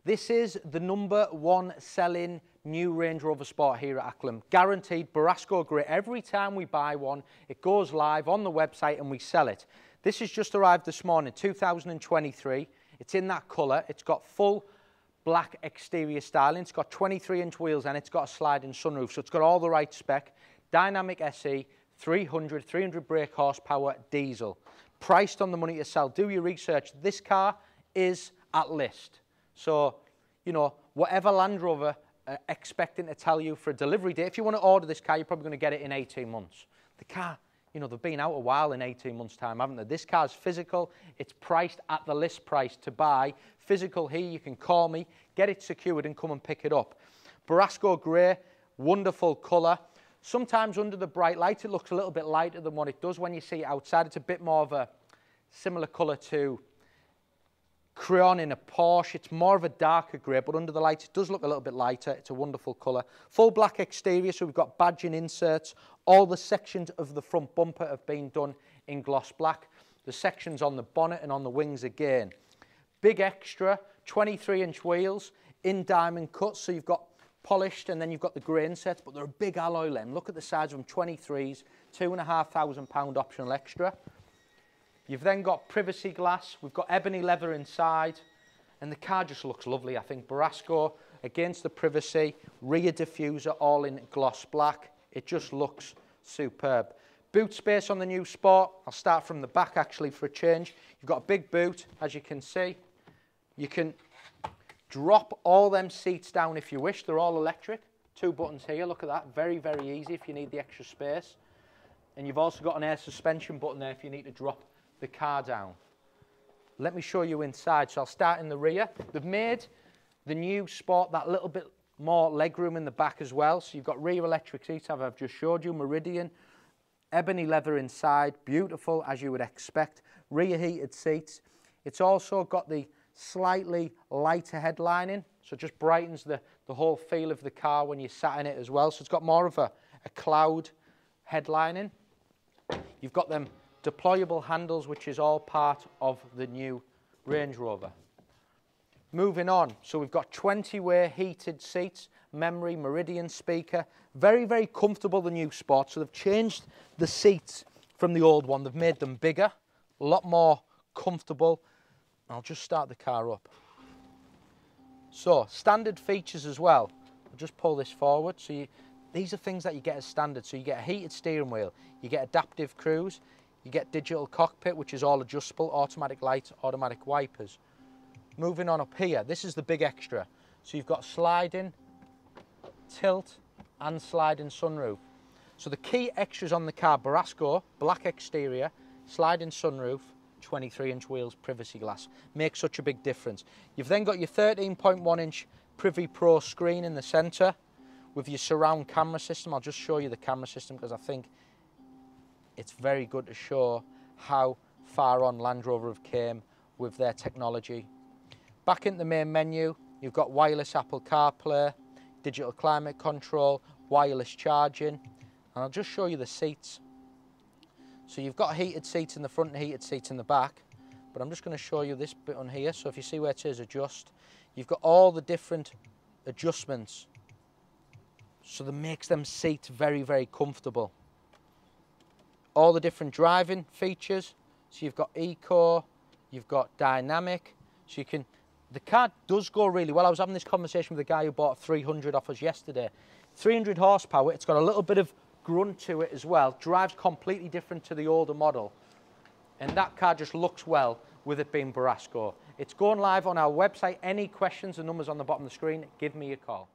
This is the #1 selling new Range Rover Sport here at Acklam. Guaranteed Borasco Grey. Every time we buy one, it goes live on the website and we sell it. This has just arrived this morning, 2023. It's in that colour. It's got full black exterior styling. It's got 23-inch wheels and it's got a sliding sunroof. So it's got all the right spec. Dynamic SE, 300 brake horsepower, diesel. Priced on the money to sell. Do your research. This car is at list. So, you know, whatever Land Rover expecting to tell you for a delivery date, if you want to order this car, you're probably going to get it in 18 months. The car, you know, they've been out a while in 18 months' time, haven't they? This car's physical. It's priced at the list price to buy. Physical here, you can call me, get it secured and come and pick it up. Borasco Grey, wonderful colour. Sometimes under the bright light, it looks a little bit lighter than what it does when you see it outside. It's a bit more of a similar colour to Crayon in a Porsche. It's more of a darker grey, but under the lights it does look a little bit lighter. It's a wonderful colour. Full black exterior, so we've got badging inserts. All the sections of the front bumper have been done in gloss black. The sections on the bonnet and on the wings again. Big extra, 23-inch wheels in diamond cuts, so you've got polished and then you've got the grey inserts, but they're a big alloy lem. Look at the sides of them, 23s, £2,500 optional extra. You've then got privacy glass, we've got ebony leather inside, and the car just looks lovely. I think Borasco against the privacy, rear diffuser all in gloss black. It just looks superb. Boot space on the new Sport. I'll start from the back actually for a change. You've got a big boot, as you can see. You can drop all them seats down if you wish. They're all electric. 2 buttons here, look at that. Very, very easy if you need the extra space. And you've also got an air suspension button there if you need to drop the car down. Let me show you inside. So I'll start in the rear. They've made the new Sport that little bit more legroom in the back as well. So you've got rear electric seats, as I've just showed you, Meridian, ebony leather inside, beautiful as you would expect. Rear heated seats. It's also got the slightly lighter headlining, so it just brightens the whole feel of the car when you sat in it as well. So it's got more of a cloud headlining. You've got them deployable handles, which is all part of the new Range Rover. Moving on, so we've got 20-way heated seats, memory, Meridian speaker. Very, very comfortable, the new Sport. So they've changed the seats from the old one. They've made them bigger, a lot more comfortable. I'll just start the car up. So, standard features as well. I'll just pull this forward. So these are things that you get as standard. So you get a heated steering wheel, you get adaptive cruise, you get digital cockpit, which is all adjustable, automatic lights, automatic wipers. Moving on up here, this is the big extra. So you've got sliding, tilt, and sliding sunroof. So the key extras on the car, Borasco, black exterior, sliding sunroof, 23-inch wheels, privacy glass. Makes such a big difference. You've then got your 13.1-inch Privy Pro screen in the centre with your surround camera system. I'll just show you the camera system because I think it's very good to show how far on Land Rover have came with their technology. Back in the main menu, you've got wireless Apple CarPlay, digital climate control, wireless charging, and I'll just show you the seats. So you've got heated seats in the front and heated seats in the back, but I'm just going to show you this bit on here. So if you see where it says adjust, you've got all the different adjustments. So that makes them seats very, very comfortable. All the different driving features. So you've got eco, you've got dynamic. So you can, the car does go really well. I was having this conversation with a guy who bought a 300 off us yesterday. 300 horsepower, it's got a little bit of grunt to it as well. Drives completely different to the older model. And that car just looks well with it being Borasco. It's going live on our website. Any questions, the number's on the bottom of the screen. Give me a call.